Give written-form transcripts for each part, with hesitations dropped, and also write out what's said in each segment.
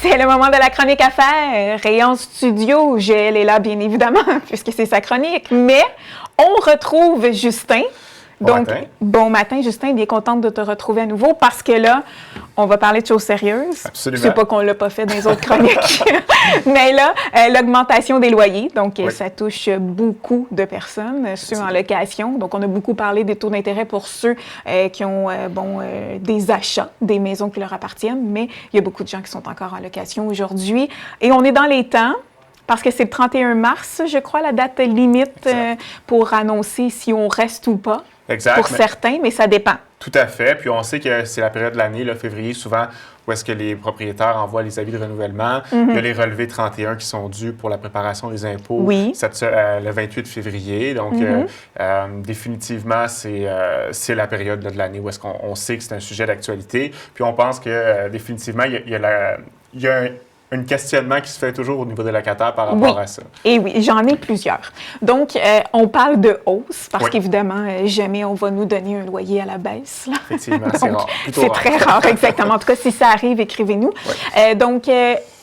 C'est le moment de la chronique affaires. Et en studio, Joël est là, bien évidemment, puisque c'est sa chronique. Mais on retrouve Justin. Donc, bon matin, Justin. Bien contente de te retrouver à nouveau parce que là, on va parler de choses sérieuses. Absolument. C'est pas qu'on l'a pas fait dans les autres chroniques. Mais là, l'augmentation des loyers. Donc, ça touche beaucoup de personnes, ceux en location. Donc, on a beaucoup parlé des taux d'intérêt pour ceux qui ont des achats, des maisons qui leur appartiennent. Mais il y a beaucoup de gens qui sont encore en location aujourd'hui. Et on est dans les temps. Parce que c'est le 31 mars, je crois, la date limite pour annoncer si on reste ou pas. Exact. Pour certains, mais ça dépend. Tout à fait. Puis on sait que c'est la période de l'année, février, souvent, où est-ce que les propriétaires envoient les avis de renouvellement. Il y a les relevés 31 qui sont dus pour la préparation des impôts le 28 février. Donc, définitivement, c'est la période de l'année où est-ce qu'on sait que c'est un sujet d'actualité. Puis on pense que définitivement, il y a un questionnement qui se fait toujours au niveau des locataires par rapport à ça. Et oui, j'en ai plusieurs. Donc, on parle de hausse parce qu'évidemment, jamais on va nous donner un loyer à la baisse. Là. Effectivement, c'est rare. C'est très rare, exactement. En tout cas, si ça arrive, écrivez-nous. Donc,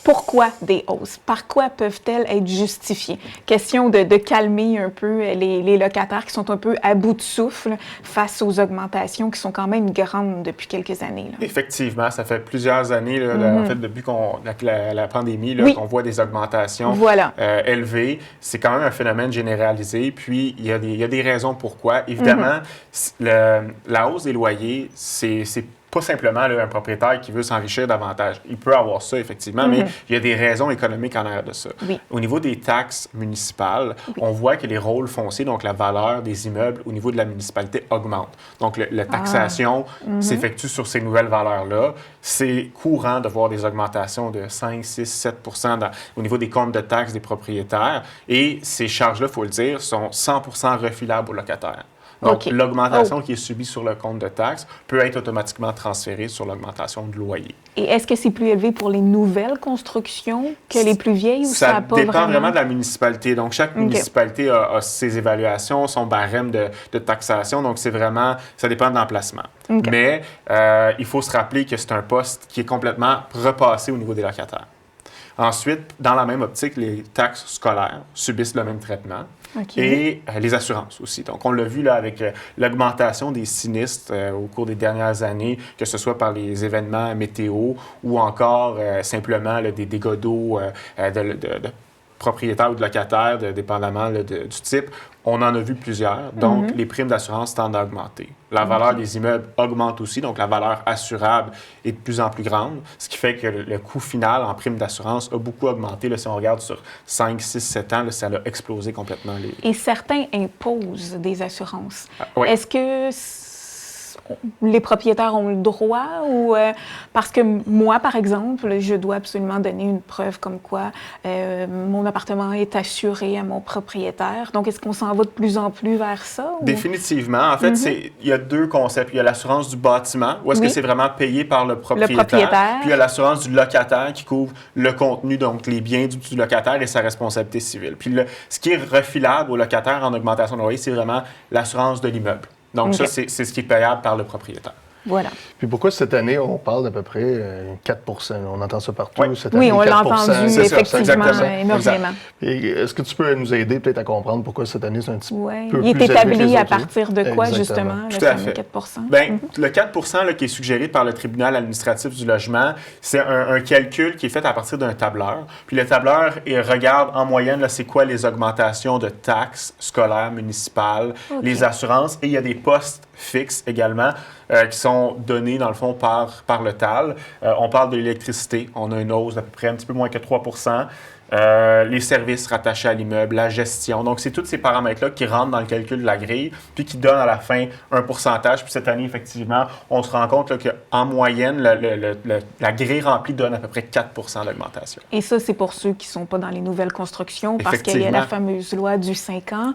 pourquoi des hausses? Par quoi peuvent-elles être justifiées? Question de calmer un peu les locataires qui sont un peu à bout de souffle face aux augmentations qui sont quand même grandes depuis quelques années. Là. Effectivement, ça fait plusieurs années, en fait, depuis la pandémie, qu'on voit des augmentations élevées. C'est quand même un phénomène généralisé. Puis, il y a des raisons pourquoi. Évidemment, la hausse des loyers, c'est pas simplement un propriétaire qui veut s'enrichir davantage. Il peut avoir ça, effectivement, mais il y a des raisons économiques en arrière de ça. Oui. Au niveau des taxes municipales, on voit que les rôles fonciers, donc la valeur des immeubles au niveau de la municipalité augmente. Donc, la taxation s'effectue sur ces nouvelles valeurs-là. C'est courant de voir des augmentations de 5, 6, 7 au niveau des comptes de taxes des propriétaires. Et ces charges-là, il faut le dire, sont 100 refilables aux locataires. Donc, l'augmentation qui est subie sur le compte de taxes peut être automatiquement transférée sur l'augmentation de loyer. Et est-ce que c'est plus élevé pour les nouvelles constructions que les plus vieilles ou ça pas dépend vraiment de la municipalité. Donc, chaque municipalité a ses évaluations, son barème de taxation. Donc, c'est vraiment, ça dépend de l'emplacement. Mais il faut se rappeler que c'est un poste qui est complètement repassé au niveau des locataires. Ensuite, dans la même optique, les taxes scolaires subissent le même traitement. Et les assurances aussi. Donc, on l'a vu là avec l'augmentation des sinistres au cours des dernières années, que ce soit par les événements météo ou encore simplement des dégâts d'eau de propriétaires ou de locataires, dépendamment du type. On en a vu plusieurs. Donc, les primes d'assurance tendent à augmenter. La valeur des immeubles augmente aussi, donc la valeur assurable est de plus en plus grande, ce qui fait que le coût final en prime d'assurance a beaucoup augmenté. Là, si on regarde sur 5, 6, 7 ans, là, ça a explosé complètement. Et certains imposent des assurances. Est-ce que les propriétaires ont le droit ou parce que moi, par exemple, je dois absolument donner une preuve comme quoi mon appartement est assuré à mon propriétaire. Donc, est-ce qu'on s'en va de plus en plus vers ça? Ou? Définitivement. En fait, il y a deux concepts. Il y a l'assurance du bâtiment, où est-ce que c'est vraiment payé par le propriétaire. Puis il y a l'assurance du locataire qui couvre le contenu, donc les biens du locataire et sa responsabilité civile. Puis ce qui est refilable au locataire en augmentation de loyer, c'est vraiment l'assurance de l'immeuble. Donc, ça, c'est ce qui est payable par le propriétaire. Voilà. Puis pourquoi cette année, on parle d'à peu près 4 on entend ça partout cette année. Oui, on l'a entendu, effectivement, énormément. Est-ce que tu peux nous aider peut-être à comprendre pourquoi cette année, c'est un petit peu plus Il est établi élevé à partir de quoi, justement, Tout à fait. 4 Le 4 qui est suggéré par le tribunal administratif du logement, c'est un calcul qui est fait à partir d'un tableur. Puis le tableur regarde en moyenne, c'est quoi les augmentations de taxes scolaires, municipales, les assurances, et il y a des postes fixes également qui sont donnés, dans le fond, par le TAL. On parle de l'électricité. On a une hausse d'à peu près un petit peu moins que 3 les services rattachés à l'immeuble, la gestion. Donc, c'est tous ces paramètres-là qui rentrent dans le calcul de la grille, puis qui donnent à la fin un pourcentage. Puis cette année, effectivement, on se rend compte qu'en moyenne, la grille remplie donne à peu près 4 d'augmentation. Et ça, c'est pour ceux qui ne sont pas dans les nouvelles constructions, parce qu'il y a la fameuse loi du 5 ans,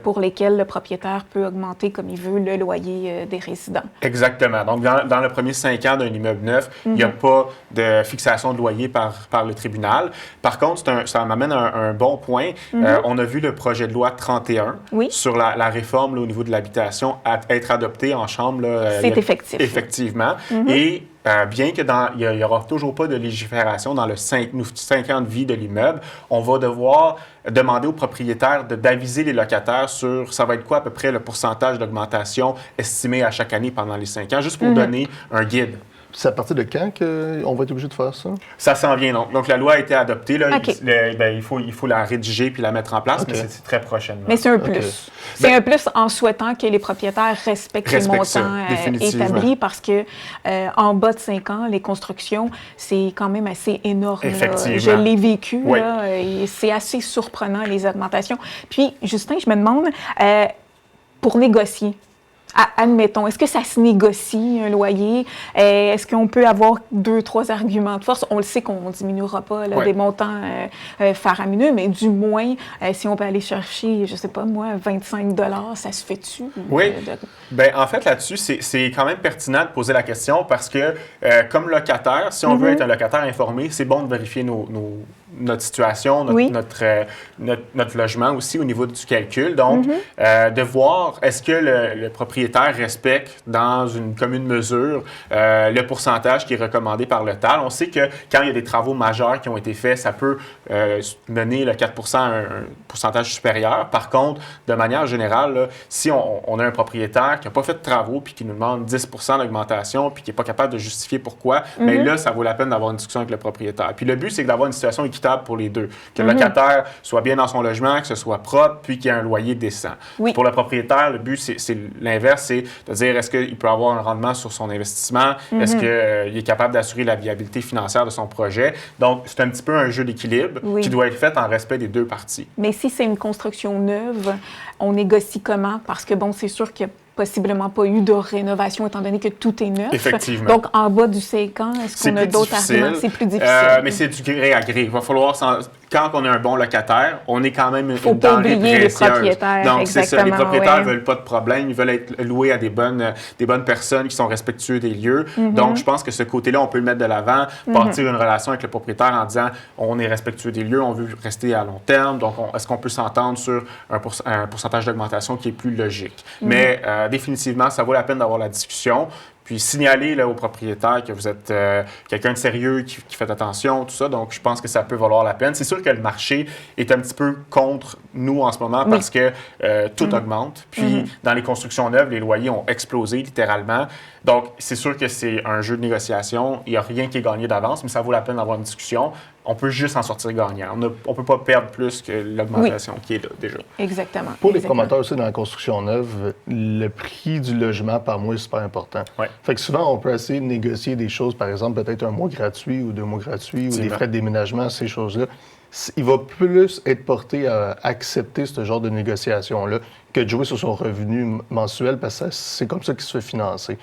pour lesquelles le propriétaire peut augmenter comme il veut le loyer des résidents. Exactement. Donc, dans le premier 5 ans d'un immeuble neuf, il n'y a pas de fixation de loyer par le tribunal. Par contre, c'est ça m'amène à un bon point. On a vu le projet de loi 31 sur la réforme là, au niveau de l'habitation être adopté en Chambre. C'est effectif. Effectivement. Et bien qu'il n'y aura toujours pas de légifération dans le 5 ans de vie de l'immeuble, on va devoir demander aux propriétaires d'aviser les locataires sur ça va être quoi à peu près le pourcentage d'augmentation estimé à chaque année pendant les 5 ans, juste pour donner un guide. C'est à partir de quand qu'on va être obligé de faire ça? Ça s'en vient, donc. Donc, la loi a été adoptée. Là, il faut la rédiger puis la mettre en place, mais c'est très prochainement. Mais c'est un plus. C'est un plus en souhaitant que les propriétaires respectent les montants établis parce que en bas de 5 ans, les constructions, c'est quand même assez énorme. Effectivement. Je l'ai vécu, là, et c'est assez surprenant, les augmentations. Puis, Justin, je me demande, pour négocier, admettons, est-ce que ça se négocie, un loyer? Est-ce qu'on peut avoir 2-3 arguments de force? On le sait qu'on ne diminuera pas là, des montants faramineux, mais du moins, si on peut aller chercher, je ne sais pas moi, 25 $, ça se fait-tu? Oui. Bien, en fait, là-dessus, c'est quand même pertinent de poser la question parce que, comme locataire, si on veut être un locataire informé, c'est bon de vérifier notre situation, notre logement aussi au niveau du calcul. Donc, de voir est-ce que le propriétaire respecte dans une commune mesure le pourcentage qui est recommandé par le TAL. On sait que quand il y a des travaux majeurs qui ont été faits, ça peut mener le 4 % à un pourcentage supérieur. Par contre, de manière générale, là, si on a un propriétaire qui n'a pas fait de travaux puis qui nous demande 10 % d'augmentation puis qui n'est pas capable de justifier pourquoi, bien là, ça vaut la peine d'avoir une discussion avec le propriétaire. Puis le but, c'est d'avoir une situation équitable pour les deux. Que le locataire soit bien dans son logement, que ce soit propre, puis qu'il y ait un loyer décent. Pour le propriétaire, le but, c'est l'inverse, c'est de dire est-ce qu'il peut avoir un rendement sur son investissement, est-ce qu'il est capable d'assurer la viabilité financière de son projet. Donc, c'est un petit peu un jeu d'équilibre qui doit être fait en respect des deux parties. Mais si c'est une construction neuve, on négocie comment? Parce que, bon, c'est sûr qu'il y a possiblement pas eu de rénovation étant donné que tout est neuf. Effectivement. Donc, en bas du 5 ans, est-ce qu'on a d'autres arguments? C'est plus difficile. Mais c'est du gré à gré. Il va falloir, quand on est un bon locataire, on est quand même une denrée précieuse. Les propriétaires. Donc, c'est ça. Les propriétaires ne veulent pas de problème. Ils veulent être loués à des bonnes personnes qui sont respectueux des lieux. Donc, je pense que ce côté-là, on peut le mettre de l'avant, partir une relation avec le propriétaire en disant on est respectueux des lieux, on veut rester à long terme. Donc, est-ce qu'on peut s'entendre sur un pourcentage d'augmentation qui est plus logique? Mais définitivement, ça vaut la peine d'avoir la discussion. Puis signaler là, au propriétaire que vous êtes quelqu'un de sérieux, qui fait attention, tout ça. Donc, je pense que ça peut valoir la peine. C'est sûr que le marché est un petit peu contre nous en ce moment parce que tout augmente. Puis, dans les constructions neuves, les loyers ont explosé littéralement. Donc, c'est sûr que c'est un jeu de négociation. Il n'y a rien qui est gagné d'avance, mais ça vaut la peine d'avoir une discussion. On peut juste en sortir gagnant. On ne peut pas perdre plus que l'augmentation qui est là déjà. Exactement. Pour les promoteurs aussi dans la construction neuve, le prix du logement par mois est super important. Fait que souvent, on peut essayer de négocier des choses, par exemple, peut-être un mois gratuit ou 2 mois gratuits ou des frais de déménagement, ces choses-là. Il va plus être porté à accepter ce genre de négociation-là que de jouer sur son revenu mensuel parce que c'est comme ça qu'il se fait financer.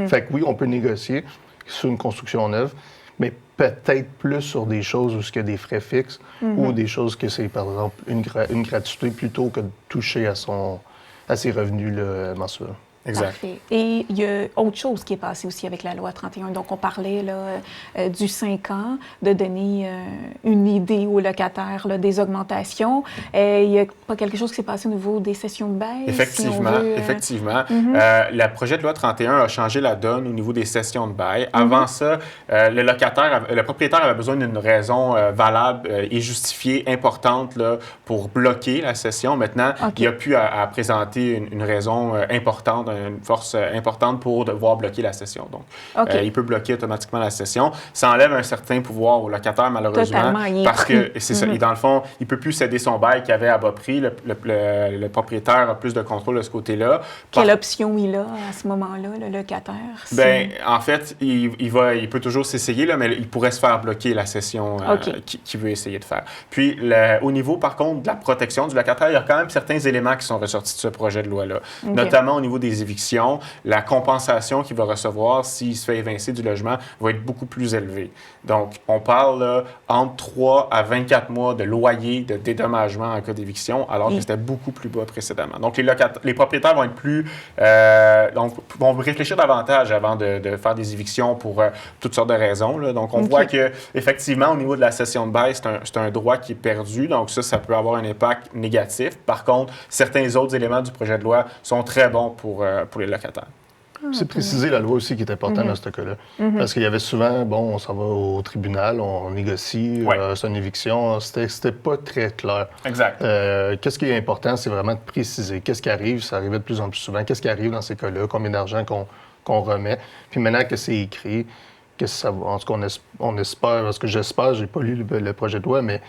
Fait que oui, on peut négocier sur une construction neuve, mais peut-être plus sur des choses où il y a des frais fixes ou des choses que c'est, par exemple, une gratuité plutôt que de toucher à ses revenus mensuels. Exact. Parfait. Et il y a autre chose qui est passée aussi avec la loi 31. Donc, on parlait là, du 5 ans, de donner une idée aux locataires là, des augmentations. Il n'y a pas quelque chose qui s'est passé au niveau des sessions de bail? Effectivement, effectivement. Le projet de loi 31 a changé la donne au niveau des sessions de bail. Avant ça, le propriétaire avait besoin d'une raison valable et justifiée, importante là, pour bloquer la cession. Maintenant, il n'y a plus à présenter une raison importante, une force importante pour devoir bloquer la cession. Donc, il peut bloquer automatiquement la cession. Ça enlève un certain pouvoir au locataire, malheureusement, parce que c'est ça. Et dans le fond, il ne peut plus céder son bail qu'il avait à bas prix. Le propriétaire a plus de contrôle de ce côté-là. Quelle option il a à ce moment-là, le locataire? Bien, en fait, il peut toujours s'essayer, là, mais il pourrait se faire bloquer la cession qu'il veut essayer de faire. Puis, au niveau, par contre, de la protection du locataire, il y a quand même certains éléments qui sont ressortis de ce projet de loi-là, notamment au niveau des d'éviction, la compensation qu'il va recevoir s'il se fait évincer du logement va être beaucoup plus élevée. Donc, on parle là, entre 3 à 24 mois de loyer de dédommagement en cas d'éviction, alors que c'était beaucoup plus bas précédemment. Donc, les propriétaires vont être vont réfléchir davantage avant de faire des évictions pour toutes sortes de raisons, là. Donc, on voit que effectivement, au niveau de la cession de bail, c'est un droit qui est perdu. Donc, ça peut avoir un impact négatif. Par contre, certains autres éléments du projet de loi sont très bons pour les locataires. C'est préciser la loi aussi qui est important dans ce cas-là. Parce qu'il y avait souvent, on s'en va au tribunal, on négocie, c'est une éviction. C'était pas très clair. Exact. Qu'est-ce qui est important, c'est vraiment de préciser. Qu'est-ce qui arrive? Ça arrivait de plus en plus souvent. Qu'est-ce qui arrive dans ces cas-là? Combien d'argent qu'on remet? Puis maintenant que c'est écrit, en tout cas, on espère, parce que j'espère, j'ai pas lu le projet de loi, mais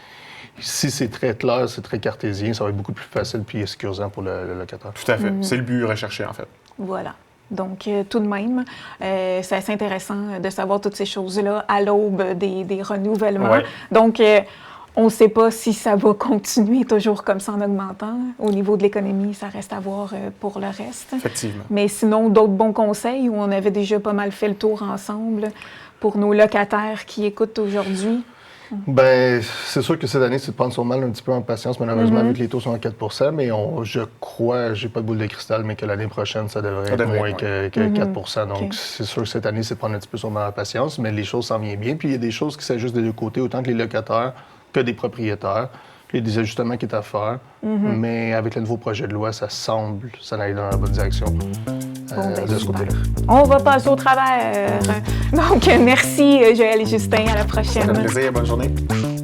si c'est très clair, c'est très cartésien, ça va être beaucoup plus facile et sécurisant pour le locataire. Tout à fait. C'est le but recherché, en fait. Voilà. Donc, tout de même, c'est assez intéressant de savoir toutes ces choses-là à l'aube des renouvellements. Ouais. Donc, on ne sait pas si ça va continuer toujours comme ça en augmentant. Au niveau de l'économie, ça reste à voir pour le reste. Effectivement. Mais sinon, d'autres bons conseils où on avait déjà pas mal fait le tour ensemble pour nos locataires qui écoutent aujourd'hui? Bien, c'est sûr que cette année, c'est de prendre son mal un petit peu en patience, malheureusement, vu que les taux sont à 4 %, mais je crois, j'ai pas de boule de cristal, mais que l'année prochaine, ça devrait être moins que 4 %. Donc, c'est sûr que cette année, c'est de prendre un petit peu son mal en patience, mais les choses s'en viennent bien. Puis, il y a des choses qui s'ajustent des deux côtés, autant que les locataires que des propriétaires. Puis, il y a des ajustements qui sont à faire, mais avec le nouveau projet de loi, ça semble s'en aller dans la bonne direction. De ce côté-là. On va passer au travers. Donc, merci, Joël et Justin. À la prochaine. Ça fait plaisir. Bonne journée.